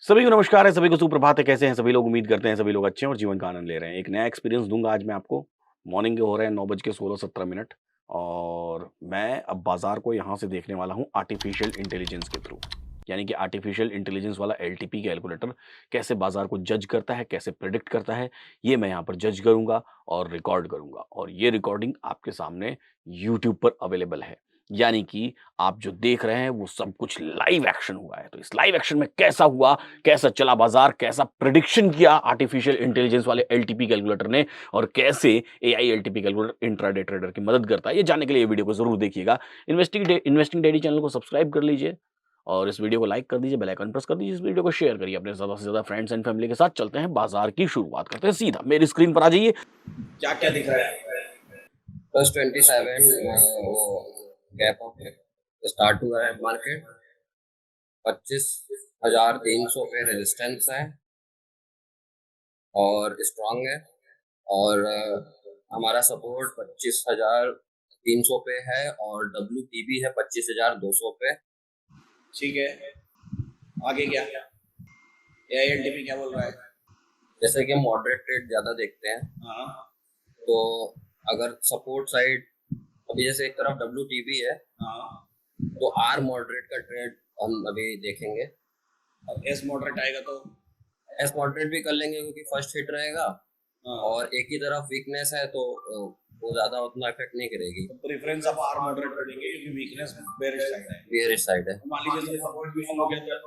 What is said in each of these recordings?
सभी को नमस्कार है, सभी को सुप्रभात है, कैसे हैं सभी लोग? उम्मीद करते हैं सभी लोग अच्छे हैं और जीवन का आनंद ले रहे हैं। एक नया एक्सपीरियंस दूँगा आज मैं आपको। मॉर्निंग के हो रहे हैं 9 बज के 16-17 मिनट और मैं अब बाज़ार को यहाँ से देखने वाला हूँ आर्टिफ़िशियल इंटेलिजेंस के थ्रू। यानी कि आर्टिफ़िशियल इंटेलिजेंस वाला एलटीपी कैलकुलेटर कैसे बाज़ार को जज करता है, कैसे प्रेडिक्ट करता है, ये मैं यहाँ पर जज करूँगा और रिकॉर्ड करूँगा और ये रिकॉर्डिंग आपके सामने यूट्यूब पर अवेलेबल है। यानी कि आप जो देख रहे हैं वो सब कुछ लाइव एक्शन हुआ है। तो इस लाइव एक्शन में कैसा हुआ, कैसा चला बाज़ार, कैसा प्रेडिक्शन किया आर्टिफ़िशियल इंटेलिजेंस वाले एलटीपी कैलकुलेटर ने और कैसे AI LTP calculator intraday trader की मदद करता है, ये जानने के लिए ये वीडियो को ज़रूर देखिएगा। इन्वेस्टिंग डेली चैनल को सब्सक्राइब कर लीजिए और इस वीडियो को लाइक कर दीजिए, बेल आइकन प्रेस कर दीजिए, इस वीडियो को शेयर करिए अपने ज़्यादा से ज़्यादा फ्रेंड्स एंड फैमिली के साथ। चलते हैं बाज़ार की शुरुआत करते हैं सीधा। मेरी स्क्रीन पर आ जाइए। क्या-क्या दिख रहा है? प्लस 27 वो गैप अप स्टार्ट हुआ है मार्केट। 25,300 पे रेजिस्टेंस है और स्ट्रांग है। और हमारा सपोर्ट 25,300 पे है और WTB है 25,200 पे। ठीक है, आगे क्या? एआईएलटीपी क्या बोल रहा है? जैसे कि हम मॉडरेट ट्रेड ज़्यादा देखते हैं, हाँ, तो अगर सपोर्ट साइड अभी जैसे एक तरफ WTB है, हाँ। तो आर मॉडरेट का ट्रेड हम अभी देखेंगे। और एस मॉडरेट आएगा तो? एस मॉडरेट भी कर लेंगे क्योंकि फर्स्ट हिट रहेगा। हाँ। और एक ही तरफ वीकनेस है तो वो ज्यादा उतना इफेक्ट नहीं करेगी। तो प्रेफरेंस आप आर मॉडरेट को देंगे क्योंकि वीकनेस बेयरिश साइड है। बेयरिश साइड है, तो मान लीजिए सपोर्ट भी फॉर्म हो गया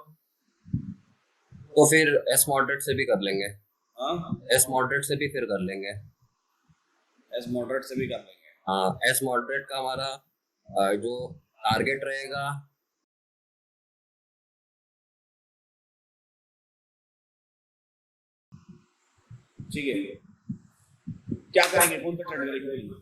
तो फिर एस मॉडरेट से भी कर लेंगे। हाँ, एस मॉडरेट से भी फिर कर लेंगे। एस मॉडरेट से भी कर लेंगे। हाँ, एस मॉडरेट का हमारा जो टारगेट रहेगा ठीक है, क्या करेंगे? कौन सा ट्रेड करेंगे?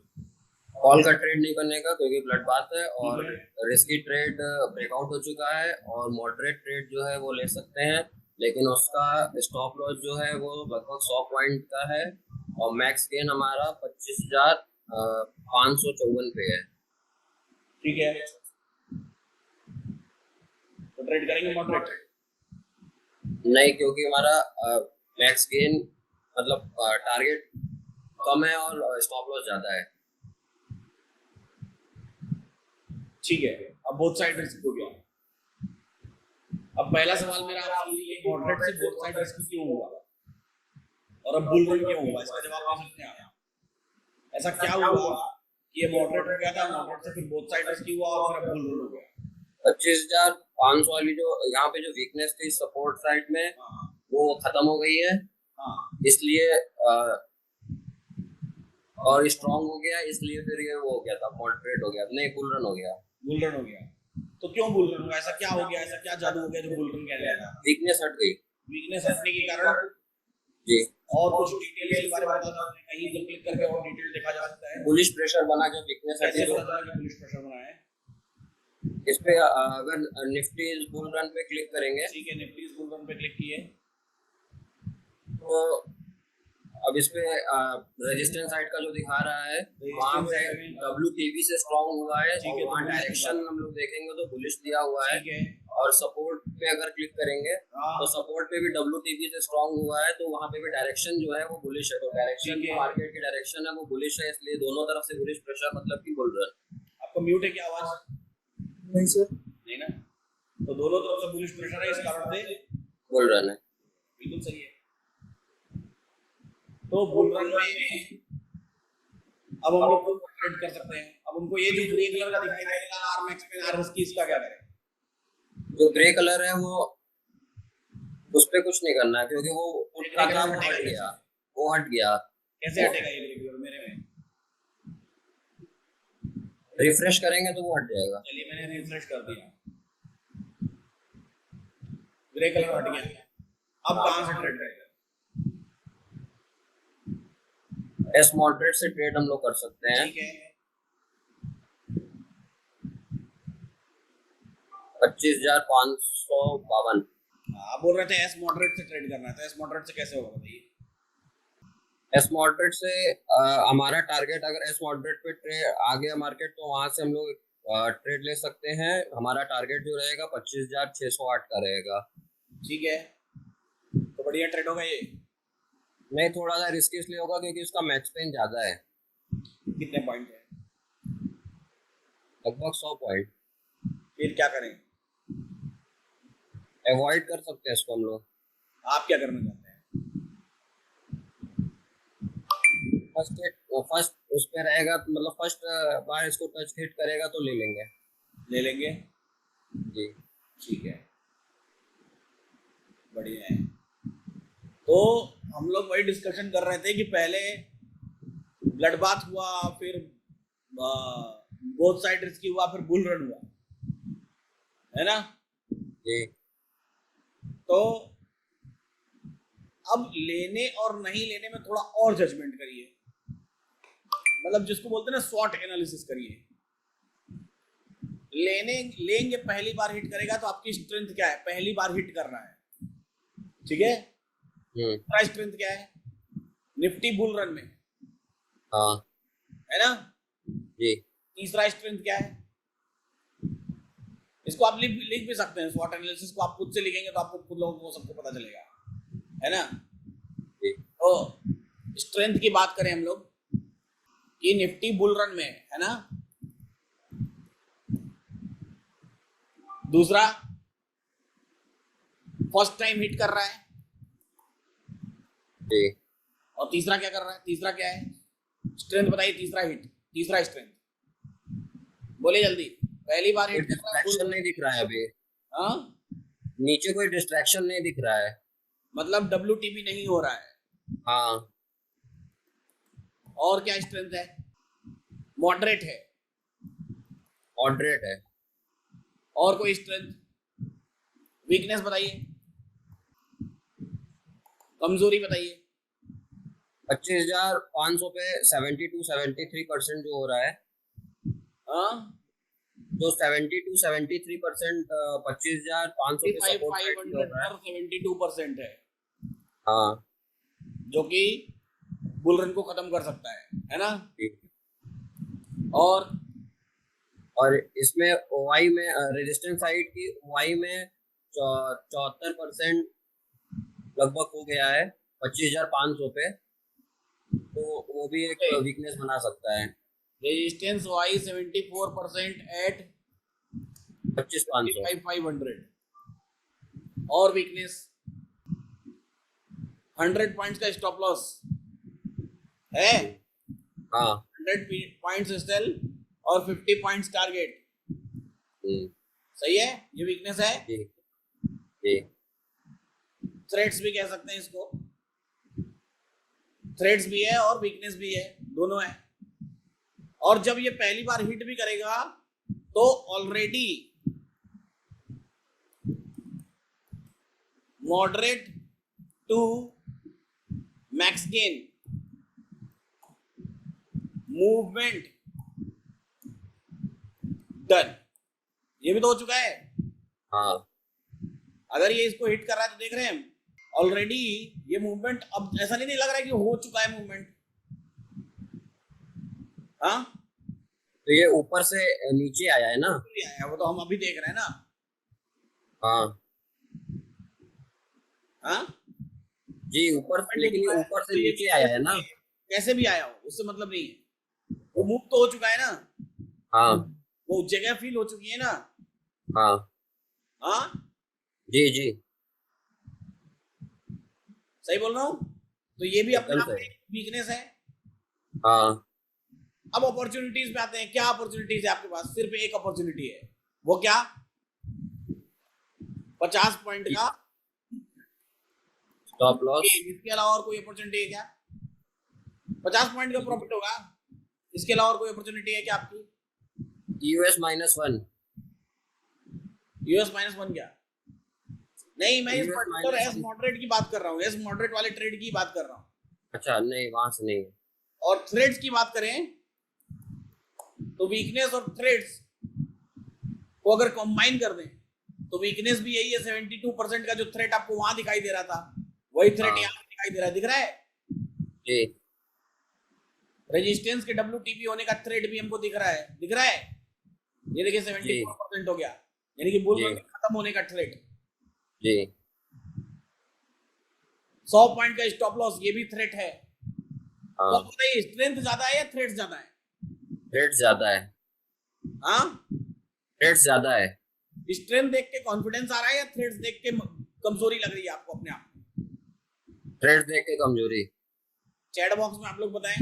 कॉल का ट्रेड नहीं करने का क्योंकि ब्लड बात है और रिस्की ट्रेड ब्रेकआउट हो चुका है। और मॉडरेट ट्रेड जो है वो ले सकते हैं, लेकिन उसका स्टॉप लॉस जो है वो लगभग 100 पॉइंट का है और मैक्स गेन हमारा 25,554 पे है। ठीक है, तो ट्रेड करेंगे मॉडरेट? नहीं, क्योंकि हमारा मैक्स गेन मतलब टारगेट कम है और स्टॉप लॉस ज्यादा है। ठीक है, अब बोथ साइड रिस्क हो गया। अब पहला सवाल मेरा आपसे ये मॉडरेट से बोथ साइड रिस्क क्यों हुआ और अब बुल रन क्यों हुआ? इसका जवाब दे सकते हैं आप? ऐसा क्या हुआ कि ये मॉडरेट हो गया था, मॉडरेट से फिर बोथ साइड रिस्क हुआ और फिर अब बुल रन हो गया? 25,500 वाली जो यहाँ पे जो वीकनेस थी सपोर्ट साइड में, वो खत्म हो गई है। हाँ, इसलिए और स्ट्रांग हो गया, इसलिए फिर ये वो हो गया था, मॉडरेट हो गया, नहीं बुल रन हो गया। बुल रन हो गया। तो क्यों बुल रन हुआ? ऐसा क्या हो गया, ऐसा क्या जादू हो गया जो बुल रन कह रहा था? वीकनेस हट गई। वीकनेस हटने के कारण? जी। और कुछ डिटेल इसके बारे में बता दो, कहीं पर क्लिक करके और डिटेल देखा जा सकता है? बुलिश प्रेशर बना, जब वीकनेस हटी कैसे तो पता चला कि बुलिश प्रेशर बना है? इस पे अगर निफ्टी बुल रन पे क्लिक करेंगे, ठीक है, निफ्टी बुल रन पे क्लिक किए तो अब इस पे रेजिस्टेंस साइड का जो दिखा रहा है वहाँ पे WTB से स्ट्रांग हुआ है और वहाँ डायरेक्शन हम लोग देखेंगे तो बुलिश दिया हुआ है। और सपोर्ट पे अगर क्लिक करेंगे तो सपोर्ट पे भी WTB से स्ट्रांग हुआ है, तो वहाँ पे भी डायरेक्शन जो है वो बुलिश है। तो डायरेक्शन मार्केट की डायरेक्शन है वो बुलिश है, इसलिए दोनों तरफ से बुलिश प्रेशर मतलब कि बुल रन। आपका म्यूट है क्या आवाज? नहीं सर, नहीं ना, तो दोनों तरफ से बुलिश प्रेशर है, इस कारण से बुल रन है। बिल्कुल सही है। तो बुल रन में अब हम लोग ट्रेड कर सकते हैं। अब उनको ये जो ग्रे कलर का दिखाई देगा आर मैक्स पे आर रिस्क, इसका क्या करें? जो ग्रे कलर है वो उस पे कुछ नहीं करना है क्योंकि वो उठा था, वो हट गया, वो हट गया। कैसे हटेगा ये ग्रे कलर मेरे में? रिफ्रेश करेंगे तो वो हट जाएगा। चलिए मैंने रिफ्रेश कर दिया, ग्रे कलर हट गया। अब कहां से ट्रेड करेंगे? एस मॉडरेट से ट्रेड हम लोग कर सकते हैं। ठीक है, 25,552। आप बोल रहे थे एस मॉडरेट से ट्रेड करना है, तो एस मॉडरेट से कैसे होगा बताइए? एस मॉडरेट से हमारा टारगेट अगर एस मॉडरेट पे आ गया मार्केट तो वहां से हम लोग ट्रेड ले सकते हैं। हमारा टारगेट जो रहेगा 25,608 का रहेगा। ठीक है, बढ़िया ट्रेड होगा ये। नहीं, थोड़ा सा रिस्क इसलिए होगा क्योंकि उसका मैच पेन ज्यादा है। कितने पॉइंट है? लगभग 100 पॉइंट। फिर क्या करें? अवॉइड कर सकते हैं इसको हम लोग। आप क्या करना चाहते हैं? फर्स्ट उस पे रहेगा, मतलब फर्स्ट बार इसको टच हिट करेगा तो ले लेंगे। ले लेंगे। जी ठीक है, बढ़िया है। तो हम लोग वही डिस्कशन कर रहे थे कि पहले ब्लड बाथ हुआ, फिर बोथ साइड रिस्की हुआ, फिर बुल रन हुआ, है ना? जी। तो अब लेने और नहीं लेने में थोड़ा और जजमेंट करिए, मतलब जिसको बोलते हैं ना स्वॉट एनालिसिस करिए। लेंगे, पहली बार हिट करेगा तो आपकी स्ट्रेंथ क्या है? पहली बार हिट कर रहा है, ठीक है? दूसरा स्ट्रेंथ क्या है? निफ्टी बुल रन में, हाँ है ना? जी। तीसरा स्ट्रेंथ क्या है? इसको आप लिख भी सकते हैं, स्वॉट एनालिसिस को आप खुद से लिखेंगे तो आपको खुद लोगों को सबको पता चलेगा, है ना? जी। तो स्ट्रेंथ की बात करें हम लोग कि निफ्टी बुल रन में है ना। दूसरा, फर्स्ट टाइम हिट कर रहा है। जी। और तीसरा क्या कर रहा है? तीसरा क्या है? स्ट्रेंथ बताइए। तीसरा हिट, तीसरा स्ट्रेंथ बोले जल्दी। पहली बार हिट कर रहा है, डिस्ट्रैक्शन नहीं दिख रहा है अभी। हाँ, नीचे कोई डिस्ट्रैक्शन नहीं दिख रहा है, मतलब WTB नहीं हो रहा है। हाँ। और क्या स्ट्रेंथ है? मॉडरेट है, मॉडरेट है। और कोई स्ट्रेंथ? वीकनेस बताइए, कमजोरी बताइए। 25,500 पे 72-73% जो हो रहा है, हाँ, जो 72-73% 25,500 पे सपोर्ट रेट हो रहा है। 72% है, हाँ जो कि बुल रन को खत्म कर सकता है ना? ठीक। और इसमें ओआई में रेजिस्टेंस साइड की ओआई में 74% लगभग हो गया है 25,500 पे, तो वो भी एक वीकनेस बना सकता है। Resistance Y 74% at 25,500। और वीकनेस 100 पॉइंट्स का स्टॉप लॉस है। हाँ 100 पॉइंट्स सेल और 50 पॉइंट्स टारगेट, सही है? ये वीकनेस है। जी जी। थ्रेड्स भी कह सकते हैं इसको, थ्रेड्स भी है और वीकनेस भी है, दोनों है। और जब ये पहली बार हिट भी करेगा तो already moderate to max gain movement done, ये भी तो हो चुका है। हाँ अगर ये इसको हिट कर रहा है तो देख रहे हैं ऑलरेडी ये मूवमेंट, अब ऐसा नहीं लग रहा है कि हो चुका है मूवमेंट। हाँ, तो ये ऊपर से नीचे आया है ना? आया, वो तो हम अभी देख रहे हैं ना। हाँ हाँ जी, ऊपर, लेकिन ये ऊपर से नीचे आया है ना? कैसे भी आया हो उससे मतलब नहीं है, वो मूव तो हो चुका है ना। हाँ वो जगह फील हो चुकी है ना। हाँ हाँ जी जी, सही बोल रहा हूँ। तो ये भी अपने एकदम आप में सही। वीकनेस है। हाँ अब अपॉर्चुनिटीज पे आते हैं। क्या अपॉर्चुनिटीज है आपके पास? सिर्फ एक अपॉर्चुनिटी है, वो क्या? 50 पॉइंट का स्टॉप लॉस। इसके अलावा और कोई अपॉर्चुनिटी है क्या? 50 पॉइंट का प्रॉफिट होगा, इसके अलावा और कोई अपॉर्चुनिटी है क्या आपकी? US-1। US-1 क्या? नहीं, मैं इस पर्टिकुलर एस मॉडरेट की बात कर रहा हूँ, एस मॉडरेट वाले ट्रेड की बात कर रहा हूँ। अच्छा, नहीं वहां से नहीं। और थ्रेड्स की बात करें तो वीकनेस और थ्रेड्स को अगर कंबाइन कर दें तो वीकनेस भी यही है। 72% का जो थ्रेट आपको वहां दिखाई दे रहा था, वही थ्रेट यहाँ दिखाई दे रहा है। दिख रहा है जी। रेजिस्टेंस के WTB होने का थ्रेट भी हमको दिख रहा है, दिख रहा है। ये देखिए 74% हो गया, यानी कि बुल रन खत्म होने का थ्रेट। जी 100 पॉइंट का स्टॉप लॉस, ये भी थ्रेट है। तो हाँ, आप बताइए स्ट्रेंथ ज्यादा है या थ्रेट ज्यादा है? थ्रेट ज्यादा है, हाँ, थ्रेट ज्यादा है। स्ट्रेंथ देख के कॉन्फिडेंस आ रहा है या थ्रेट्स देख के कमजोरी लग रही है आपको अपने आप में? थ्रेट देख के कमजोरी। चैट बॉक्स में आप लोग बताएं।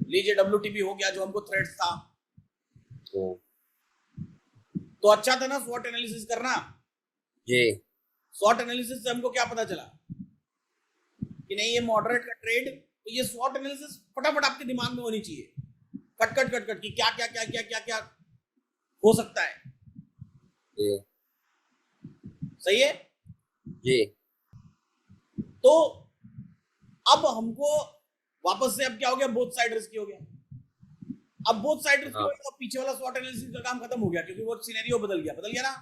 लीजिए WTP हो गया जो हमको थ्रेट्स था, तो अच्छा था ना स्वॉट एनालिसिस करना। जी। स्वॉट एनालिसिस से हमको क्या पता चला कि नहीं ये मॉडरेट का ट्रेड, तो ये स्वॉट एनालिसिस फटाफट आपके दिमाग में होनी चाहिए, कट कट कट कट कि क्या क्या क्या क्या क्या क्या हो सकता है। जी। सही है। जी। तो अब हमको वापस से अब क्या हो गया, बोथ साइड रिस्की हो गया। अब बोथ साइड रिस्की हो हाँ। गया तो पीछे वाला स्वॉट एनालिसिस का काम खत्म हो गया, क्योंकि वो सिनेरियो बदल गया ना।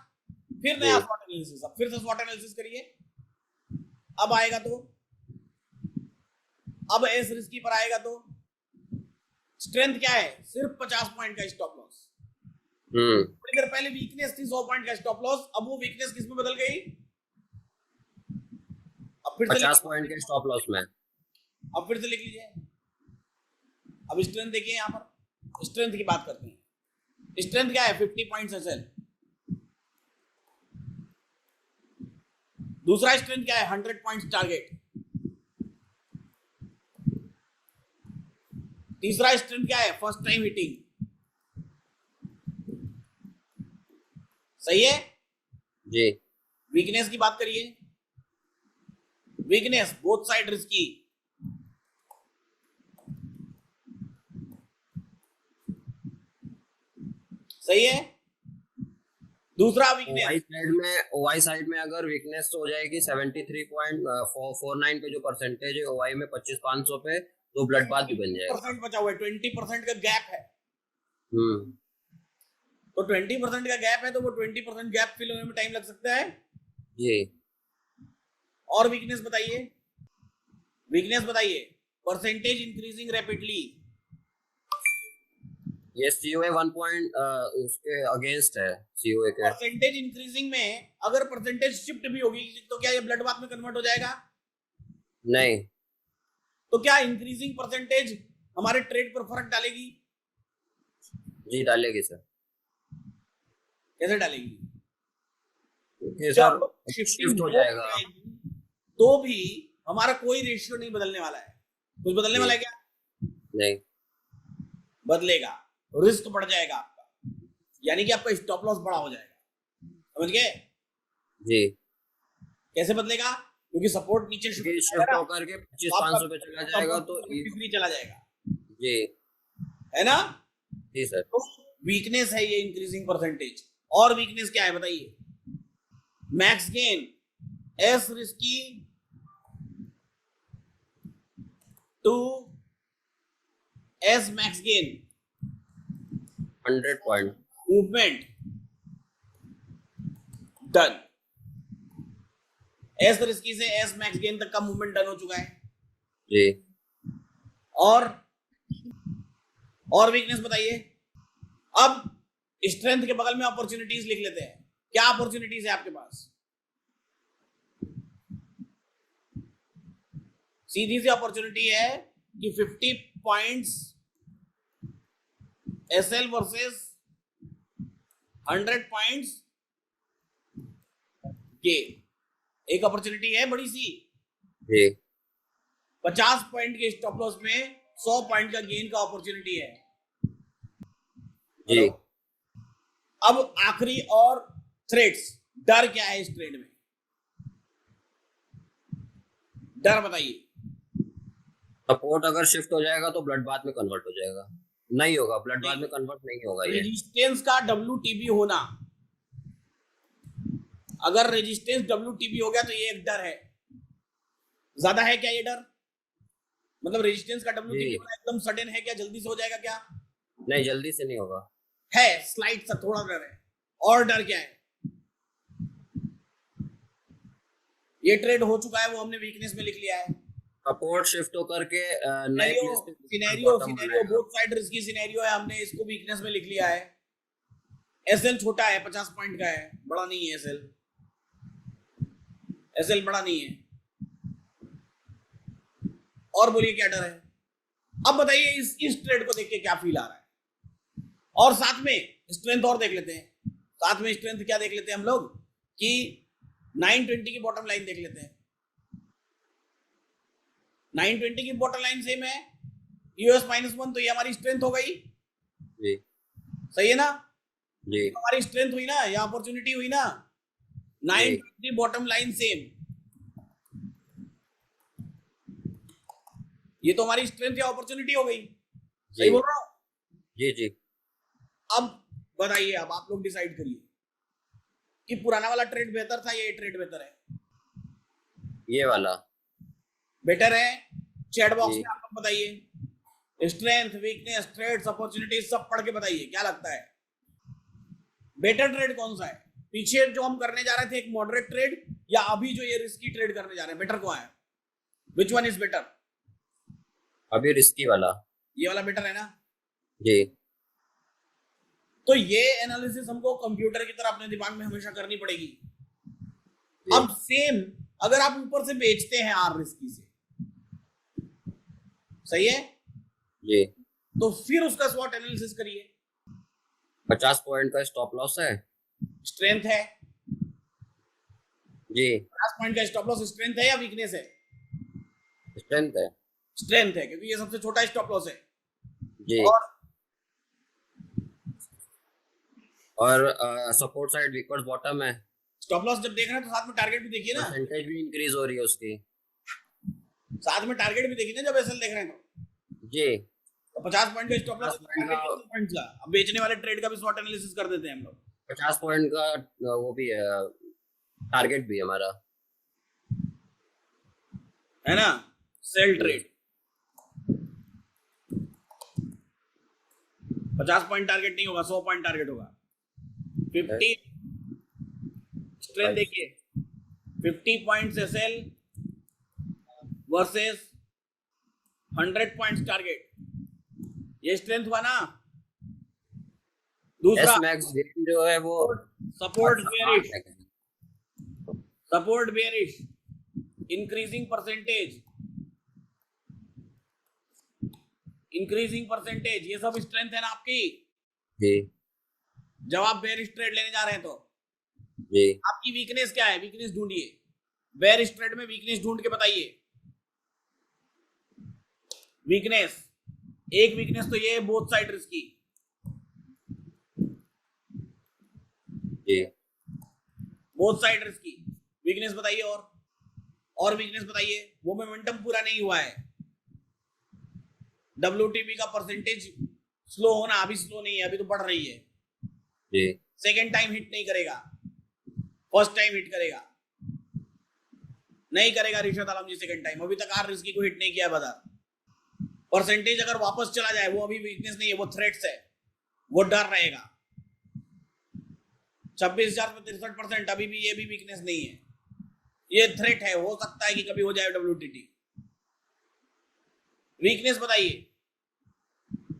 फिर जी। नया स्वॉट एनालिसिस, अब फिर से स्वॉट एनालिसिस करिए। अब आएगा तो अब एस रिस्की पर आएगा तो स्ट्रेंथ क्या है, सिर्फ 50 पॉइंट का स्टॉप लॉस। थोड़ी देर पहले वीकनेस थी 100 पॉइंट का स्टॉप लॉस, अब वो वीकनेस किस में बदल गई? अब फिर से 50 पॉइंट के स्टॉप लॉस में। अब फिर से लिख लीजिए। अब स्ट्रेंथ देखिए, यहां पर स्ट्रेंथ की बात करते हैं। स्ट्रेंथ क्या है? 50 पॉइंट्स एसएल। दूसरा स्ट्रेंथ क्या है? 100 पॉइंट्स टारगेट। तीसरा स्ट्रेंथ क्या है? First time hitting. सही है। जी। वीकनेस की बात करिए। Weakness both side risky. सही है। दूसरा वीकनेस, ओवाई साइड में अगर वीकनेस हो जाएगी 73.49 पे, जो परसेंटेज है ओवाई में 25,500 पे, तो ब्लड बाथ भी बन जाएगा। 20% बचा हुआ है, 20% का गैप है। हम्म। तो 20% का गैप है, तो वो 20% गैप फिल होने में टाइम लग सकता है। जी। और वीकनेस बताइए, वीकनेस बताइए। Percentage increasing rapidly. ये सीओए 1 पॉइंट उसके अगेंस्ट है, सीओए के। परसेंटेज इंक्रीजिंग में अगर परसेंटेज शिफ्ट भी होगी तो क्या ये ब्लड बाथ में कन्वर्ट हो जाएगा? नहीं। तो क्या इंक्रीजिंग परसेंटेज हमारे ट्रेड पर फर्क डालेगी? जी डालेगी सर। कैसे डालेगी? ये सर जब शिफ्टिंग शिफ्ट हो हो जाएगा। जाएगी तो भी हमारा कोई रेशियो नहीं बदलने वाला है। कुछ बदलने वाला है क्या? नहीं। बदलेगा, रिस्क बढ़ जाएगा आपका, यानी कि आपका स्टॉप लॉस बड़ा हो जाएगा। समझ गए? जी। कैसे बदलेगा? क्योंकि सपोर्ट नीचे शिफ्ट होकर के 25,500 पे चला जाएगा तो चला जाएगा। जी। है ना? जी सर। तो वीकनेस है ये इंक्रीजिंग परसेंटेज। और वीकनेस क्या है बताइए? Max gain S risky to S max gain 100 point movement done. S risky से एस मैक्स गेन तक का मूवमेंट डन हो चुका है। जी। और वीकनेस बताइए। अब स्ट्रेंथ के बगल में अपॉर्चुनिटीज लिख लेते हैं। क्या अपॉर्चुनिटीज है आपके पास? सीधी सी अपॉर्चुनिटी है कि 50 points SL versus 100 points gain. एक अपॉर्चुनिटी है बड़ी सी। जी। 50 पॉइंट के स्टॉप लॉस में 100 पॉइंट का गेन का अपॉर्चुनिटी है। जी। अब आखिरी और थ्रेड्स। डर क्या है इस ट्रेड में? डर बताइए। सपोर्ट अगर शिफ्ट हो जाएगा तो ब्लड बाथ में कन्वर्ट हो जाएगा। नहीं होगा, ब्लड बाथ में कन्वर्ट नहीं होगा ये। रेजिस्टेंस का WTB होना, अगर रेजिस्टेंस WTB हो गया तो ये एक डर है। ज्यादा है क्या ये डर? मतलब रेजिस्टेंस का WTB होना एकदम सडन है क्या? जल्दी से हो जाएगा क्या? नहीं, जल्दी से नहीं होगा। है स्लाइड सा थोड़ा डर है। और डर क्या है? ये ट्रेड हो चुका है, वो हमने वीकनेस में लिख लिया है। सपोर्ट शिफ्ट होकर के नए प्लेस पे scenario both side risky scenario है, हमने इसको वीकनेस में लिख लिया है। एसएल छोटा है, 50 पॉइंट का है, बड़ा नहीं है एसएल। एसएल बड़ा नहीं है। और बोलिए क्या डर है। अब बताइए इस ट्रेड को देख के क्या फील आ रहा है। और साथ में स्ट्रेंथ और देख लेते हैं। साथ में स्ट्रेंथ क्या देख लेते हैं हम लोग कि 920 की बॉटम लाइन देख लेते हैं। 920 की बॉटम लाइन सेम है, यूएस -1, तो ये हमारी स्ट्रेंथ हो गई जी सही है ना। जी हमारी स्ट्रेंथ हुई ना, या अपॉर्चुनिटी हुई ना। 920 बॉटम लाइन सेम, ये तो हमारी स्ट्रेंथ या अपॉर्चुनिटी हो गई। सही बोल रहा हूं? जी जी। अब बताइए, अब आप लोग डिसाइड करिए कि पुराना वाला ट्रेड बेहतर था या ये ट्रेड बेहतर है। ये वाला बेटर है। चैट बॉक्स जी। में आप लोग बताइए, स्ट्रेंथ, वीकनेस, ट्रेड्स, अपॉर्चुनिटीज सब पढ़ के बताइए क्या लगता है बेटर ट्रेड कौन सा है। पीछे जो हम करने जा रहे थे एक मॉडरेट ट्रेड, या अभी जो ये रिस्की ट्रेड करने जा रहे हैं, बेटर कौन है? Which one is better? अभी रिस्की वाला। ये वाला बेटर है ना। जी तो ये एनालिसिस हमको कंप्यूटर की तरह अपने दिमाग में हमेशा करनी पड़ेगी। जी। अब सेम अगर आप ऊपर से बेचते हैं आर रिस्की से, सही है, जी। तो फिर उसका स्वॉट एनालिसिस करिए। 50 पॉइंट का स्टॉप लॉस है। स्ट्रेंथ है जी। 50 पॉइंट का स्टॉप लॉस स्ट्रेंथ है या वीकनेस है? स्ट्रेंथ है। स्ट्रेंथ है, क्योंकि ये सबसे छोटा स्टॉप लॉस है। जी। और सपोर्ट साइड वीकवर्ड बॉटम है। स्टॉप लॉस जब देख रहे हैं तो साथ में टारगेट भी देखिए ना। परसेंटेज भी इंक्रीज हो रही है उसकी। साथ में टारगेट भी देखिए ना जब एसएल देख रहे हैं तो। जी। तो 50 पॉइंट का स्टॉप लॉस, 50 पॉइंट का। अब बेचने वाले ट्रेड का भी स्वॉट एनालिसिस कर देते हैं हम लोग। 50 पॉइंट का वो भी है, टारगेट भी हमारा है ना। सेल ट्रेड 50 पॉइंट टारगेट नहीं होगा, 100 पॉइंट टारगेट होगा। 50 स्ट्रेंथ देखिए, 50 points SL versus 100 points target, ये स्ट्रेंथ हुआ ना। दूसरा एसमैक्स जो है वो support bearish, support bearish, increasing percentage, increasing percentage, ये सब स्ट्रेंथ है ना आपकी। जी। जब आप बेयरिश ट्रेड लेने जा रहे हैं तो जी। आपकी वीकनेस क्या है, वीकनेस ढूंढिए। बेयरिश ट्रेड में वीकनेस ढूंढ के बताइए। वीकनेस, एक वीकनेस तो ये है बोथ साइड रिस्की। जी। बोथ साइड रिस्की, वीकनेस बताइए। और वीकनेस बताइए। वो मोमेंटम पूरा नहीं हुआ है। WTP का परसेंटेज स्लो होना, अभी स्लो नहीं है, अभी तो बढ़ रही है। जी। सेकेंड टाइम हिट नहीं करेगा, फर्स्ट टाइम हिट करेगा। नहीं करेगा रिशद आलम जी सेकेंड टाइम। अभी तक आर रिस्की को हिट नहीं किया बाजार। परसेंटेज अगर वापस चला जाए, वो अभी वीकनेस नहीं है, वो थ्रेट्स है, वो डर रहेगा। 26,000 में 63%, अभी भी ये भी वीकनेस नहीं है, ये थ्रेट है। हो सकता है कि कभी हो जाए WTT। वीकनेस बताइए।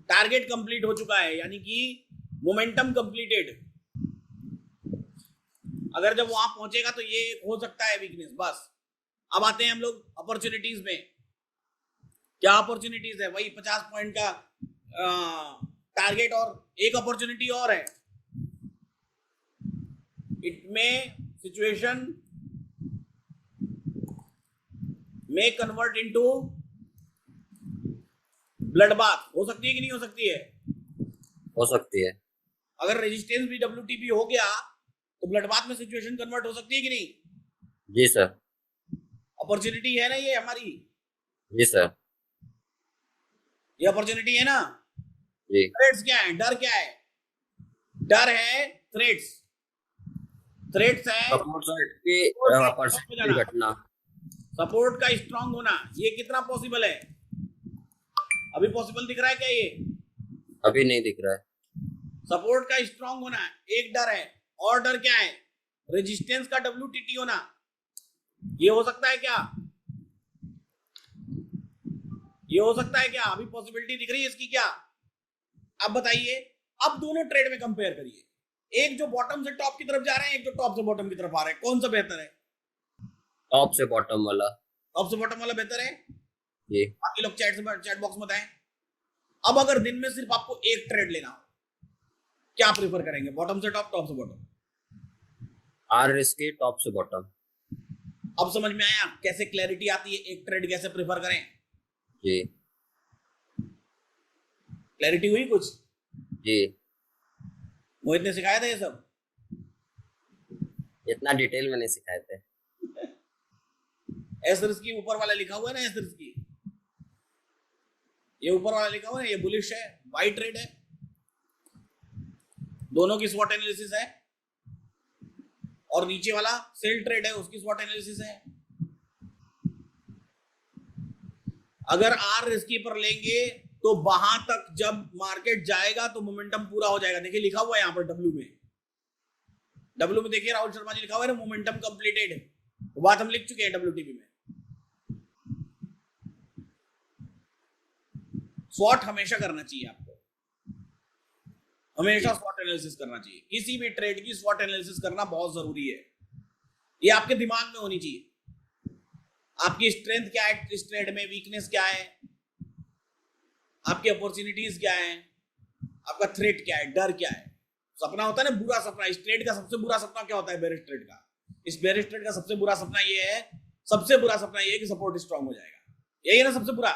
टारगेट कंप्लीट हो चुका है, यानी कि मोमेंटम कंप्लीटेड। अगर जब वहां पहुंचेगा तो ये हो सकता है वीकनेस, बस। अब आते हैं हम लोग अपॉर्चुनिटीज में। क्या अपॉर्चुनिटीज है? वही 50 पॉइंट का टारगेट, और एक अपॉर्चुनिटी और है। इट में सिचुएशन में कन्वर्ट इनटू ब्लड बाथ। हो सकती है कि नहीं हो सकती है? हो सकती है। अगर रेजिस्टेंस भी WTP हो गया तो ब्लड बाथ में सिचुएशन कन्वर्ट हो सकती है कि नहीं? जी सर। अपॉर्चुनिटी है ना ये हमारी, जी सर। ये अपॉर्चुनिटी है ना। जी। थ्रेट्स क्या है, डर क्या है? डर है थ्रेट्स। थ्रेट्स है सपोर्ट साइड की परसेंटेज घटना। सपोर्ट का स्ट्रांग होना। ये कितना पॉसिबल है? अभी पॉसिबल दिख रहा है क्या ये? अभी नहीं दिख रहा है। सपोर्ट का स्ट्रांग होना एक डर है, और डर क्या है? रेजिस्टेंस का WTT होना। ये हो सकता है क्या? ये हो सकता है क्या? अभी पॉसिबिलिटी दिख रही है इसकी क्या? अब बताइए। अब दोनों ट्रेड में कंपेयर करिए। एक जो बॉटम से टॉप की तरफ जा रहे हैं, एक जो टॉप से बॉटम की तरफ आ रहे हैं, कौन सा बेहतर है? टॉप से बॉटम वाला। टॉप से बॉटम वाला बेहतर है। जी बाकी लोग चैट बॉक्स में बताएं। अब अगर दिन में सिर्फ आपको एक ट्रेड लेना हो, क्या प्रीफर करेंगे, बॉटम से टॉप, टॉप से बॉटम? आर रिस्की, टॉप से बॉटम। अब समझ में आया कैसे क्लैरिटी आती है, एक ट्रेड कैसे प्रीफर करें? जी क्लैरिटी हुई कुछ? जी मोहित ने सिखाया था ये सब? इतना डिटेल में नहीं सिखाए थे। एस रिस्की ऊपर वाला लिखा हुआ है ना, एस रिस्की, ये ऊपर वाला लिखा हुआ है, ये बुलिश है, बाई ट्रेड है, दोनों की स्वॉट एनालिसिस है, और नीचे वाला सेल ट्रेड है, उसकी स्वॉट एनालिसिस है। अगर आर रिस्की पर लेंगे तो वहां तक जब मार्केट जाएगा तो मोमेंटम पूरा हो जाएगा। देखिए लिखा हुआ है यहाँ पर डब्ल्यू में देखिए, राहुल शर्मा जी लिखा हुआ है मोमेंटम कंप्लीटेड, वो बात हम लिख चुके हैं WTP में। स्वॉट हमेशा करना चाहिए आपको, हमेशा स्वॉट एनालिसिस करना चाहिए, किसी भी ट्रेड की स्वॉट एनालिसिस करना बहुत जरूरी है। ये आपके दिमाग में होनी चाहिए, आपकी स्ट्रेंथ क्या है इस ट्रेड में, वीकनेस क्या है, आपकी अपॉर्चुनिटीज क्या है, आपका थ्रेट क्या है, डर क्या है। सपना होता है ना बुरा सपना, इस ट्रेड का सबसे बुरा सपना क्या होता है, बेरिश ट्रेड का। इस बेरिश ट्रेड का सबसे बुरा सपना ये है, सबसे बुरा सपना ये है कि सपोर्ट स्ट्रांग हो जाएगा, यही है ना सबसे बुरा।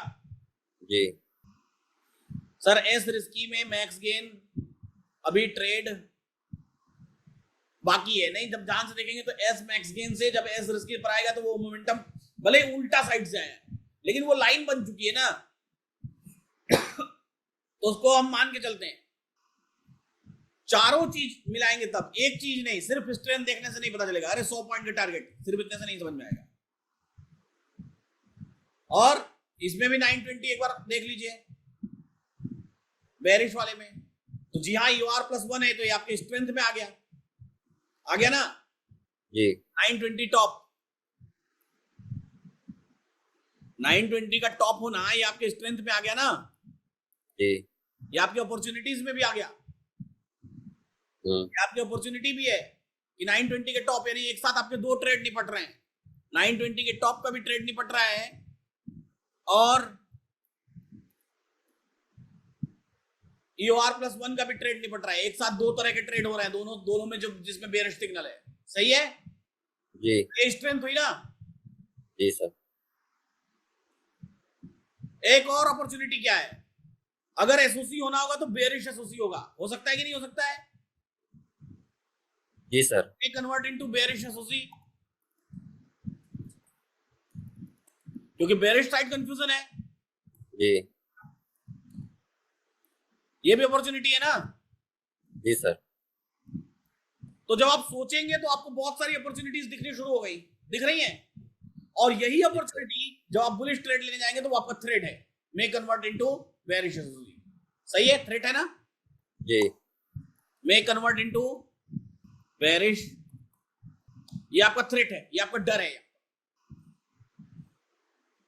जी सर एस रिस्की में मैक्स गेन अभी ट्रेड बाकी है नहीं, जब ध्यान से देखेंगे तो एस मैक्स गेन से जब एस रिस्की पर आएगा तो वो मोमेंटम भले उल्टा साइड से आया लेकिन वो लाइन बन चुकी है ना, तो उसको हम मान के चलते हैं। चारों चीज मिलाएंगे तब, एक चीज नहीं, सिर्फ स्ट्रेंथ देखने से नहीं पता चलेगा, अरे 100 पॉइंट का टारगेट सिर्फ इतने से नहीं समझ में आएगा। और इसमें भी 920 एक बार देख लीजिए बेरिश वाले में, तो जी हाँ UR+1 है तो ये आपके स्ट्रेंथ में आ गया ना जी 920 टॉप, 920 का टॉप होना ये आपके स्ट्रेंथ में आ गया ना जी ये आपकी अपॉर्चुनिटीज में भी आ गया, ये आपकी अपॉर्चुनिटी भी है कि 920 के टॉप, यानी एक साथ आपके दो ट्रेड निपट रहे हैं, 920 के टॉप का भी ट्रेड निपट रहा है और EOR+1 का भी ट्रेड निपट रहा है, एक साथ दो तरह के ट्रेड हो रहे हैं, दोनों में जो जिसमें बेयरिश सिग्नल है। सही है जी, ये स्ट्रेंथ हुई ना। जी सर। एक और अपॉर्चुनिटी क्या है, अगर एसओसी होना होगा तो बेयरिश एसओसी होगा, हो सकता है कि नहीं हो सकता है? जी sir. Convert into bearish SOC, क्योंकि बेयरिश साइड कंफ्यूजन है, जी ये भी अपॉर्चुनिटी है ना। जी सर। तो जब आप सोचेंगे तो आपको बहुत सारी अपॉर्चुनिटीज दिखनी शुरू हो गई, दिख रही हैं, और यही अपॉर्चुनिटी जब आप बुलिश ट्रेड लेने जाएंगे तो वो आपका थ्रेट है, मे कन्वर्ट इनटू बेयरिश एसओसी। सही है, थ्रेट है ना जी, मे कन्वर्ट इनटू बेयरिश, ये आपका थ्रेट है, ये आपका डर है।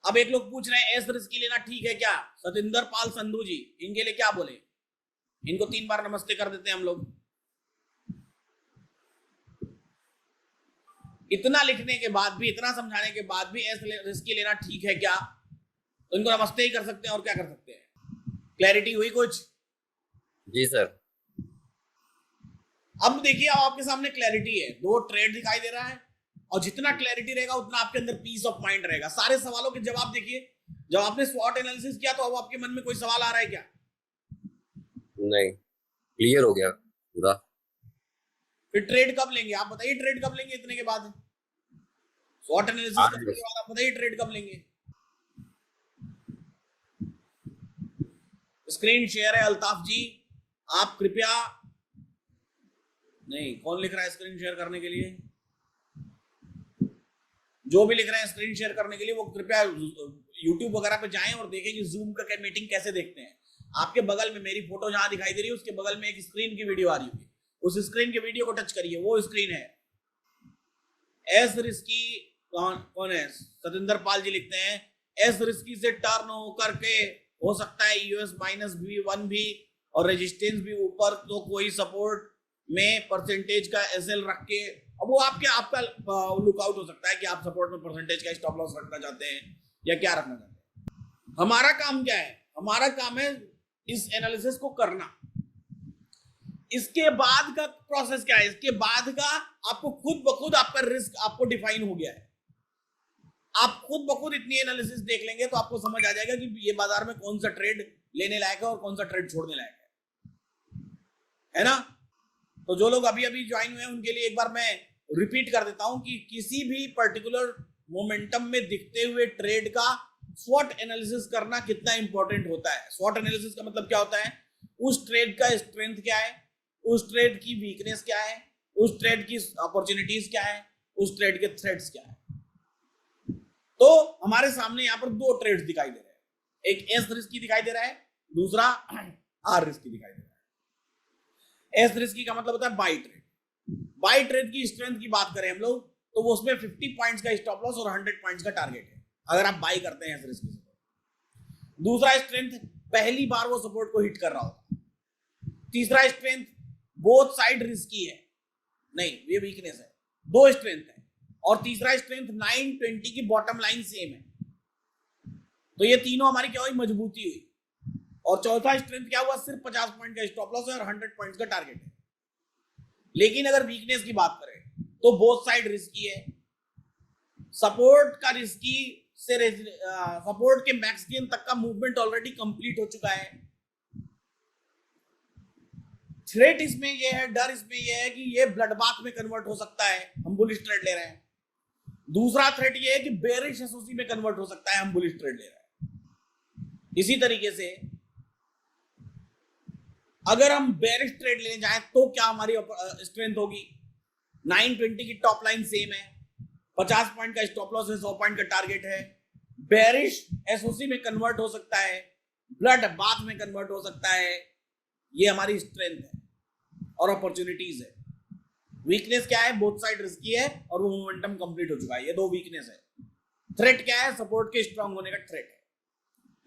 अब एक लोग पूछ रहे हैं एस रिस्की लेना ठीक है क्या, सतिंदर पाल संधू जी, इनके लिए क्या बोले? इनको 3 बार नमस्ते कर देते हैं हम लोग। इतना लिखने के बाद भी, इतना समझाने के बाद भी एस रिस्की लेना ठीक है क्या, तो इनको नमस्ते ही कर सकते हैं और क्या कर सकते हैं। क्लैरिटी हुई कुछ? जी सर। अब देखिए, अब आपके सामने क्लैरिटी है, दो ट्रेड दिखाई दे रहा है, और जितना क्लैरिटी रहेगा उतना आपके अंदर पीस ऑफ माइंड रहेगा। सारे सवालों के जवाब देखिए, जब आपने स्वॉट एनालिसिस किया तो अब आपके मन में कोई सवाल आ रहा है क्या? नहीं, क्लियर हो गया पूरा। फिर ट्रेड कब लेंगे आप बताइए, ट्रेड कब लेंगे इतने के बाद? स्वॉट एनालिसिस करने के बाद आप बताइए ट्रेड कब लेंगे? स्क्रीन शेयर है अल्ताफ जी, आप कृपया, नहीं कौन लिख रहा है स्क्रीन शेयर करने के लिए? जो भी लिख रहे हैं स्क्रीन शेयर करने के लिए वो कृपया YouTube वगैरह पे जाएं और देखें कि जूम का मीटिंग कैसे देखते हैं। आपके बगल में मेरी फोटो जहां दिखाई दे रही है उसके बगल में एक स्क्रीन की वीडियो आ रही होगी, उस स्क्रीन के वीडियो को टच करिए, वो स्क्रीन है। एस रिस्की कौन है? सतिंदर पाल जी लिखते हैं एस रिस्की से टर्न हो करके हो सकता है US-1 भी और रेजिस्टेंस भी ऊपर, तो कोई सपोर्ट में परसेंटेज का एसएल रख के, अब वो आपका लुकआउट हो सकता है कि आप सपोर्ट में परसेंटेज का स्टॉप लॉस रखना चाहते हैं या क्या रखना चाहते हैं। हमारा काम क्या है? हमारा काम है इस एनालिसिस को करना। इसके बाद का प्रोसेस क्या है? इसके बाद का आपको खुद ब खुद आपका रिस्क आपको डिफाइन हो गया है। आप खुद ब खुद इतनी एनालिसिस देख लेंगे तो आपको समझ आ जाएगा कि ये बाजार में कौन सा ट्रेड लेने लायक है और कौन सा ट्रेड छोड़ने लायक है ना? तो जो लोग अभी अभी ज्वाइन हुए हैं उनके लिए एक बार मैं रिपीट कर देता हूं कि किसी भी पर्टिकुलर मोमेंटम में दिखते हुए ट्रेड का स्वॉट एनालिसिस करना कितना इंपॉर्टेंट होता है। स्वॉट एनालिसिस का मतलब क्या होता है? उस ट्रेड का स्ट्रेंथ क्या है, उस ट्रेड की वीकनेस क्या है, उस ट्रेड की अपॉर्चुनिटीज क्या है, उस ट्रेड के थ्रेट्स क्या है। तो हमारे सामने यहाँ पर दो ट्रेड्स दिखाई दे रहे हैं, एक एस रिस्की दिखाई दे रहा है, दूसरा आर रिस्की दिखाई दे रहा है। एस रिस्की का मतलब होता है बाई ट्रेड। बाई ट्रेड की स्ट्रेंथ की बात करें हम लोग तो वो उसमें 50 पॉइंट्स का स्टॉप लॉस और 100 पॉइंट्स का टारगेट है अगर आप बाई करते हैं एस रिस्की से। दूसरा स्ट्रेंथ पहली बार वो सपोर्ट को हिट कर रहा होगा। तीसरा स्ट्रेंथ बोथ साइड रिस्की है, नहीं ये वीकनेस है, दो स्ट्रेंथ है। और तीसरा स्ट्रेंथ 920 की बॉटम लाइन सेम है। तो ये तीनों हमारी क्या हुई? मजबूती हुई। और चौथा स्ट्रेंथ क्या हुआ? सिर्फ 50 पॉइंट का स्टॉप लॉस है और 100 पॉइंट्स का टारगेट है। लेकिन अगर वीकनेस की बात करें तो बोथ साइड रिस्की है। सपोर्ट का रिस्की से सपोर्ट के मैक्स गेन तक का मूवमेंट ऑलरेडी कंप्लीट हो चुका है। थ्रेट इसमें ये है, डर इसमें ये है कि ये ब्लड बाथ में कन्वर्ट हो सकता है, हम बुलिश ट्रेड ले रहे हैं। दूसरा थ्रेट ये है कि बेरिश एसओसी में कन्वर्ट हो सकता है, हम बुलिश ट्रेड ले रहे हैं। इसी तरीके से अगर हम बेरिश ट्रेड लेने जाएं तो क्या हमारी स्ट्रेंथ होगी? 920 की टॉप लाइन सेम है, 50 पॉइंट का स्टॉप लॉस है, 100 पॉइंट का टारगेट है। बेरिश एसओसी में कन्वर्ट हो सकता है, ब्लड बाथ में कन्वर्ट हो सकता है। ये हमारी स्ट्रेंथ है और अपॉर्चुनिटीज है। वीकनेस क्या है? बोथ साइड रिस्की है और वो मोमेंटम कंप्लीट हो चुका है। ये दो वीकनेस है। थ्रेट क्या है? सपोर्ट के स्ट्रांग होने का थ्रेट है,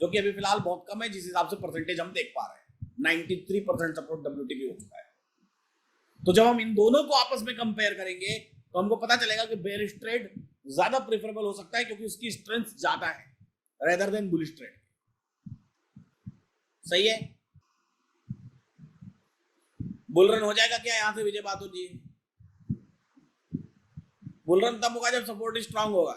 जो कि अभी फिलहाल बहुत कम है। जिस हिसाब से परसेंटेज हम देख पा रहे हैं 93% सपोर्ट डब्ल्यूटीपी हो चुका है। तो जब हम इन दोनों को आपस में कंपेयर करेंगे तो हमको पता चलेगा कि बेरिश ट्रेड ज्यादा प्रेफरेबल हो सकता है क्योंकि उसकी स्ट्रेंथ ज्यादा है रेदर देन बुलिश ट्रेड। सही है? बुलरन हो जाएगा क्या यहां से विजय बातों जी? बुलरन तब होगा जब सपोर्ट स्ट्रांग होगा।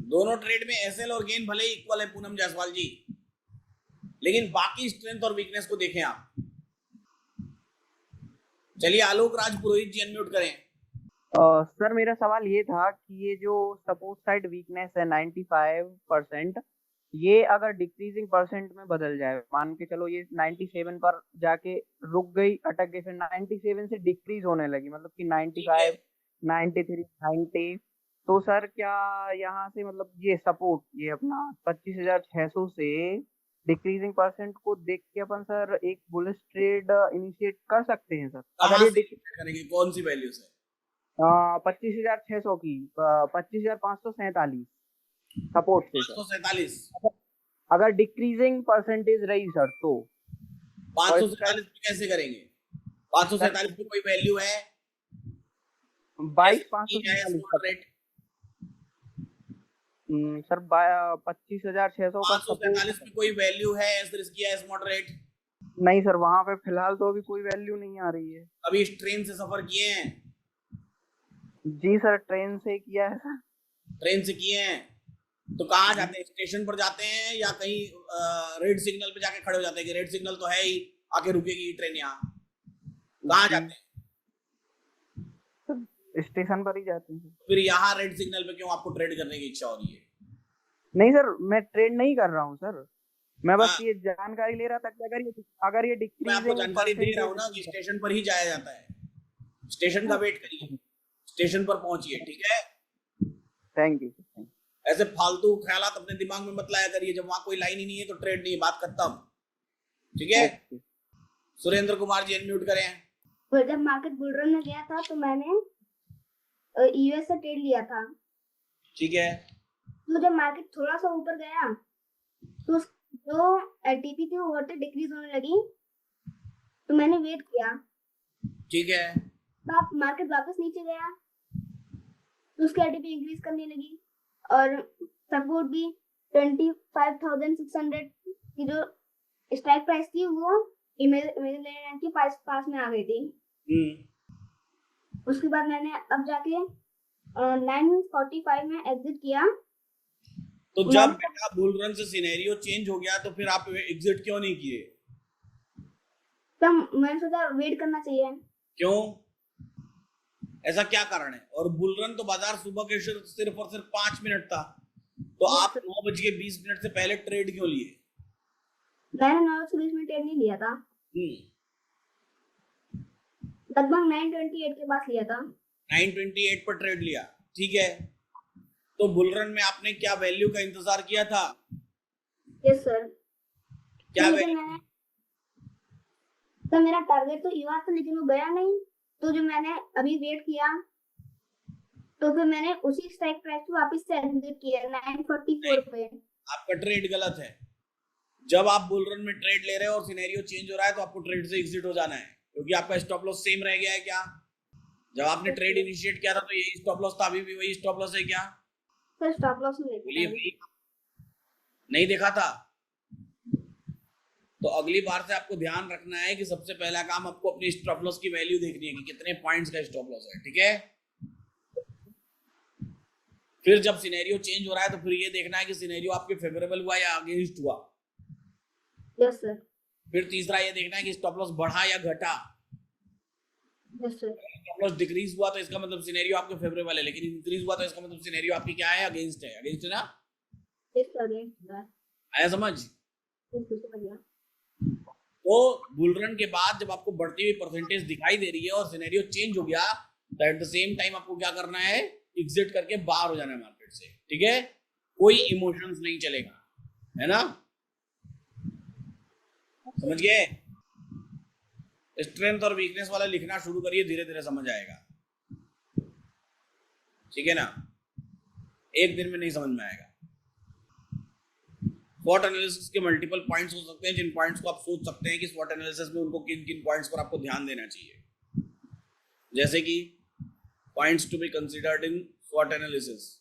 दोनों ट्रेड में एसएल और गेन भले ही इक्वल है पूनम जायसवाल जी, लेकिन बाकी स्ट्रेंथ और वीकनेस को देखें आप। चलिए आलोक राज पुरोहित जी अनम्यूट करें। सर मेरा सवाल ये था कि ये जो सपोर्ट साइड वीकनेस है 95%, ये अगर डिक्रीजिंग परसेंट में बदल जाए, मान के चलो ये 97 पर जाके रुक गई, अटक गई, फिर 97 से डिक्रीज होने लगी, मतलब कि 95, 93, 90, तो सर क्या यहाँ से मतलब ये सपोर्ट ये अपना 25,600 से डिक्रीजिंग परसेंट को देख के अपन सर एक बुलिश ट्रेड इनिशिएट कर सकते हैं सर? अगर ये करेंगे कौन सी वैल्यू से? 25,600 की 25,547 सपोर्ट से सर। 547 अगर डिक्रीजिंग परसेंटेज रही सर तो 547 पे कैसे करेंगे? 547 पे कोई वैल्यू है? 22,547 सर 25,600 का 547 पे कोई वैल्यू है एस रिस्की या एस मॉडरेट? नहीं सर, वहां पे फिलहाल तो अभी कोई वैल्यू नहीं आ रही है। अभी इस ट्रेन से सफर किए हैं? जी सर ट्रेन से किया है सर। ट्रेन से किए हैं तो कहाँ जाते हैं? स्टेशन पर जाते हैं या कहीं रेड सिग्नल पे जाके खड़े हो जाते हैं कि रेड सिग्नल तो है ही, आके रुकेगी ट्रेन यहाँ? कहाँ जाते हैं? स्टेशन पर ही जाते हैं। फिर यहाँ रेड सिग्नल पे क्यों आपको ट्रेड करने की इच्छा हो रही है? नहीं सर मैं ट्रेड नहीं कर रहा हूँ सर, मैं बस ये जानकारी ले रहा था कि अगर ये मैं आपको जानकारी दे रहा हूँ ना कि स्टेशन पर ही जाया जाता है। स्टेशन का वेट करिए, स्टेशन पर पहुंचिए, ठीक है? Thank you. ऐसे फालतू ख्यालात अपने दिमाग में मत लाया करिए। जब वहां कोई लाइन ही नहीं है तो ट्रेड नहीं, बात खत्म, ठीक है? सुरेंद्र कुमार जी अनम्यूट करें। तो जब मार्केट बुलरन में गया था तो मैंने यूएस से ट्रेड लिया था, ठीक है? तो जब मार्केट थोड़ा सा ऊपर गया तो जो एलटीपी थी वो डिक्रीज होने लगी, तो मैंने वेट किया, ठीक है? मार्केट वापस नीचे गया, तो उसकी एलटीपी इंक्रीज करने लगी और सपोर्ट भी 25,600 की जो स्ट्राइक प्राइस थी वो इमेजिन के पास में आ गई थी। उसके बाद मैंने अब जाके 9:45 में एग्जिट किया। तो जब बेटा बुल रन से सिनेरियो चेंज हो गया तो फिर आप एग्जिट क्यों नहीं किए? तब मैंने सोचा वेट करना चाहिए। क्यों, ऐसा क्या कारण है? और बुल रन तो बाजार सुबह के सिर्फ और सिर्फ 5 मिनट था, तो आप 9:20 से पहले ट्रेड क्यों लिए? मैंने 9:20 में ट्रेड नहीं लिया था, लगभग 9:28 के पास लिया था। 9:28 पर ट्रेड लिया, ठीक है। तो बुल रन में आपने क्या वैल्यू का इंतजार किया था? Yes sir. क्या वैल्यू? तो मेरा टारगेट तो युवा था, लेकिन वो गया नहीं। तो जो मैंने अभी वेट किया तो फिर मैंने उसी स्ट्राइक प्राइस पे वापस से एग्जिट किया 9:44 पे। आपका ट्रेड गलत है। जब आप बुल रन में ट्रेड ले रहे हो और सिनेरियो चेंज हो रहा है तो आपको ट्रेड से एग्जिट हो जाना है, क्योंकि आपका स्टॉप लॉस सेम रह गया है। क्या जब आपने ट्रेड इनिशिएट किया था तो यही स्टॉप लॉस था, अभी भी वही स्टॉप लॉस है क्या? सर स्टॉप लॉस नहीं देखा था। तो अगली बार से आपको ध्यान रखना है कि सबसे पहला काम आपको अपनी स्टॉप लॉस की वैल्यू देखनी है कि कितने पॉइंट्स का स्टॉप लॉस है, ठीक है। फिर जब सिनेरियो चेंज हो रहा है तो फिर ये देखना है कि सिनेरियो आपके फेवरेबल हुआ या अगेंस्ट हुआ। Yes sir. फिर तीसरा ये देखना है कि स्टॉप लॉस बढ़ा या घटा। Yes sir. Stop loss decrease हुआ तो इसका मतलब सिनेरियो आपके फेवरेबल है, लेकिन इंक्रीज हुआ तो इसका मतलब सिनेरियो आपकी क्या है? अगेंस्ट है। अगेंस्ट है ना? Yes sir. आया समझ? तो बुल रन के बाद जब आपको बढ़ती हुई परसेंटेज दिखाई दे रही है और सिनेरियो चेंज हो गया तो एट द सेम टाइम आपको क्या करना है? एग्जिट करके बाहर हो जाना है मार्केट से, ठीक है। कोई इमोशंस नहीं चलेगा, है ना? समझ गए? स्ट्रेंथ और वीकनेस वाला लिखना शुरू करिए, धीरे धीरे समझ आएगा, ठीक है ना? एक दिन में नहीं समझ में आएगा। स्वॉट एनालिसिस के मल्टीपल पॉइंट्स हो सकते हैं, जिन पॉइंट्स को आप सोच सकते हैं कि स्वॉट एनालिसिस में उनको किन किन पॉइंट्स पर आपको ध्यान देना चाहिए। जैसे कि points to be considered in स्वॉट एनालिसिस।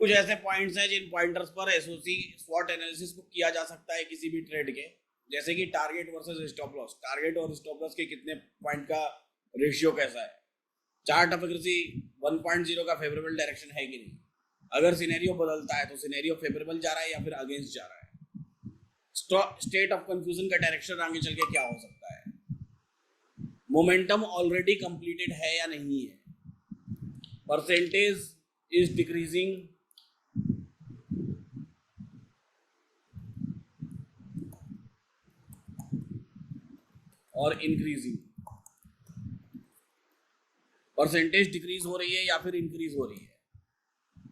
कुछ ऐसे पॉइंट्स हैं जिन पॉइंटर्स पर एसओसी स्वॉट एनालिसिस को किया जा सकता है किसी भी ट्रेड के, जैसे कि target versus stop loss. Target और स्टॉप लॉस के कितने पॉइंट का रेशियो कैसा है, चार्ट ऑफ एक्यूरेसी 1.0 का फेवरेबल डायरेक्शन है कि नहीं, अगर सिनेरियो बदलता है तो सिनेरियो फेवरेबल जा रहा है या फिर अगेंस्ट जा रहा है, स्टेट ऑफ कंफ्यूजन का डायरेक्शन आगे चल के क्या हो सकता है, मोमेंटम ऑलरेडी कंप्लीटेड है या नहीं है, परसेंटेज इज डिक्रीजिंग और इंक्रीजिंग, परसेंटेज डिक्रीज हो रही है या फिर इंक्रीज हो रही है,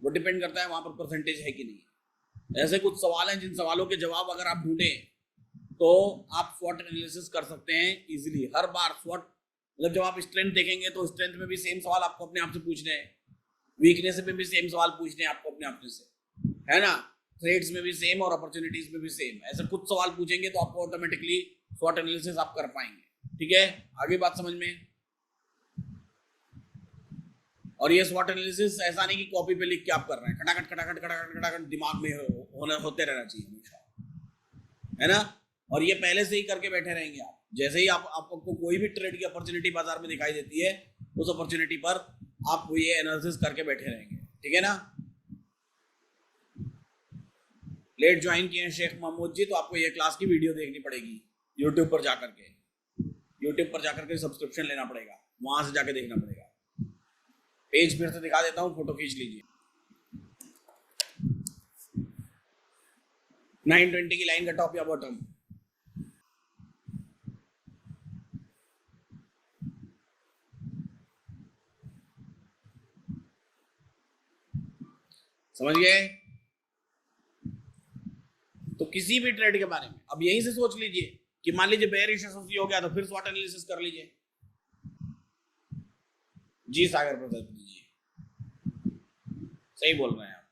वो डिपेंड करता है वहां पर परसेंटेज है कि नहीं। ऐसे कुछ सवाल हैं जिन सवालों के जवाब अगर आप ढूंढें तो आप स्वॉट एनालिसिस कर सकते हैं इजीली। हर बार स्वॉट मतलब जब आप स्ट्रेंथ देखेंगे तो स्ट्रेंथ में भी सेम सवाल आपको अपने आप से पूछने हैं, वीकनेस में भी सेम सवाल पूछने हैं आपको अपने आप से, है ना? ट्रेड्स में भी सेम और अपॉर्चुनिटीज में भी सेम। ऐसे कुछ सवाल पूछेंगे तो आपको ऑटोमेटिकली स्वॉट एनालिसिस आप कर पाएंगे, ठीक है? आगे बात समझ में? और ये स्वॉट एनालिसिस ऐसा नहीं कि कॉपी पे लिख के आप कर रहे हैं, खटाखट खटाखट खटाखट खटाखट दिमाग में होते रहना चाहिए हमेशा, है ना? और ये पहले से ही करके बैठे रहेंगे आप। जैसे ही आपको कोई भी ट्रेड की अपॉर्चुनिटी बाजार में दिखाई देती है उस अपॉर्चुनिटी पर आप ये एनालिसिस करके बैठे रहेंगे, ठीक है ना? लेट ज्वाइन किए शेख महमूद जी, तो आपको ये क्लास की वीडियो देखनी पड़ेगी यूट्यूब पर जाकर के, यूट्यूब पर जाकर के सब्सक्रिप्शन लेना पड़ेगा, वहां से जाके देखना पड़ेगा। पेज फिर से दिखा देता हूँ, फोटो खींच लीजिए। 920 की लाइन का टॉप या बॉटम। समझ गए? तो किसी भी ट्रेड के बारे में अब यहीं से सोच लीजिए कि मान लीजिए बेयरिश हो गया तो फिर स्वॉट एनालिसिस कर लीजिए। जी सागर प्रजापति जी सही बोल रहे हैं आप।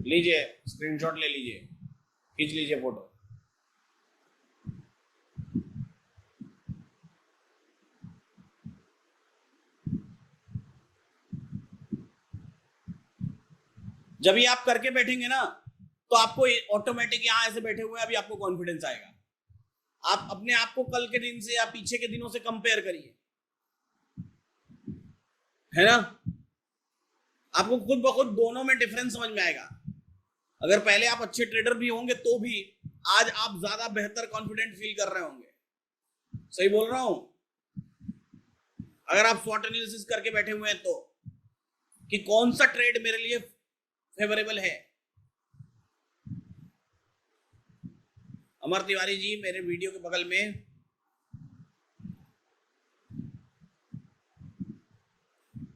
लीजिए स्क्रीनशॉट ले लीजिए, खींच लीजिए फोटो। जब ये आप करके बैठेंगे ना तो आपको ऑटोमेटिक यहां ऐसे बैठे हुए अभी आपको कॉन्फिडेंस आएगा। आप अपने आप को कल के दिन से या पीछे के दिनों से कंपेयर करिए, है ना? आपको खुद ब खुद दोनों में डिफरेंस समझ में आएगा। अगर पहले आप अच्छे ट्रेडर भी होंगे तो भी आज आप ज्यादा बेहतर कॉन्फिडेंट फील कर रहे होंगे। सही बोल रहा हूं? अगर आप स्वॉट एनालिसिस करके बैठे हुए हैं तो कि कौन सा ट्रेड मेरे लिए फेवरेबल है। अमर तिवारी जी मेरे वीडियो के बगल में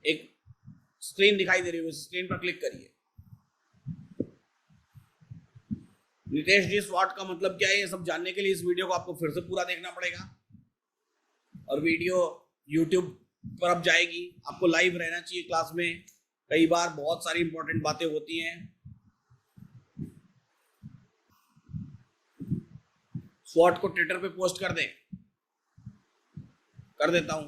एक स्क्रीन दिखाई दे रही है, उस स्क्रीन पर क्लिक करिए। नितेश जी स्वॉट का मतलब क्या है ये सब जानने के लिए इस वीडियो को आपको फिर से पूरा देखना पड़ेगा। और वीडियो YouTube पर अब जाएगी, आपको लाइव रहना चाहिए क्लास में। कई बार बहुत सारी इंपॉर्टेंट बातें होती हैं। स्वॉट को ट्विटर पे पोस्ट कर दे, कर देता हूं।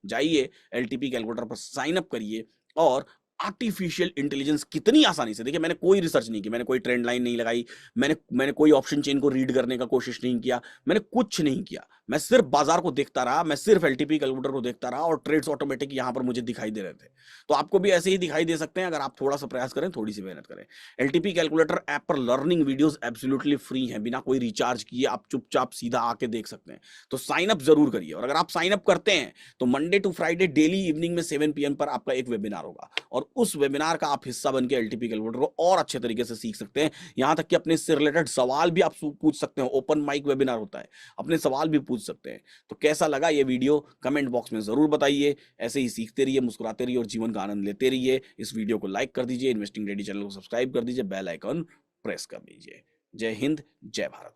जाइए एलटीपी कैलकुलेटर पर साइन अप करिए और आर्टिफिशियल इंटेलिजेंस कितनी आसानी से, देखिए मैंने कोई रिसर्च नहीं की, मैंने कोई ट्रेंड लाइन नहीं लगाई, मैंने कोई ऑप्शन चेन को रीड करने का कोशिश नहीं किया, मैंने कुछ नहीं किया। मैं सिर्फ बाजार को देखता रहा, मैं सिर्फ एलटीपी कैलकुलेटर को देखता रहा और ट्रेड्स ऑटोमेटिक यहां पर मुझे दिखाई दे रहे थे। तो आपको भी ऐसे ही दिखाई दे सकते हैं अगर आप थोड़ा सा प्रयास करें, थोड़ी सी मेहनत करें। एलटीपी कैलकुलेटर ऐप पर लर्निंग वीडियोस एब्सोल्युटली फ्री हैं, बिना कोई रिचार्ज किए आप चुपचाप सीधा आके देख सकते हैं। तो साइन अप जरूर करिए। और अगर आप साइन अप करते हैं तो Monday to Friday daily evening में 7 PM पर आपका एक वेबिनार होगा और उस वेबिनार का आप हिस्सा बन के एलटीपी कैलकुलेटर को और अच्छे तरीके से सीख सकते हैं। यहां तक कि अपने इससे रिलेटेड सवाल भी आप पूछ सकते हैं। ओपन माइक वेबिनार होता है, अपने सवाल भी पूछ सकते हैं। तो कैसा लगा ये वीडियो कमेंट बॉक्स में जरूर बताइए। ऐसे ही सीखते रहिए, मुस्कुराते रहिए और जीवन का आनंद लेते रहिए। इस वीडियो को लाइक कर दीजिए, इन्वेस्टिंग रेडी चैनल को सब्सक्राइब कर दीजिए, बेल आइकन प्रेस कर दीजिए। जय हिंद, जय भारत।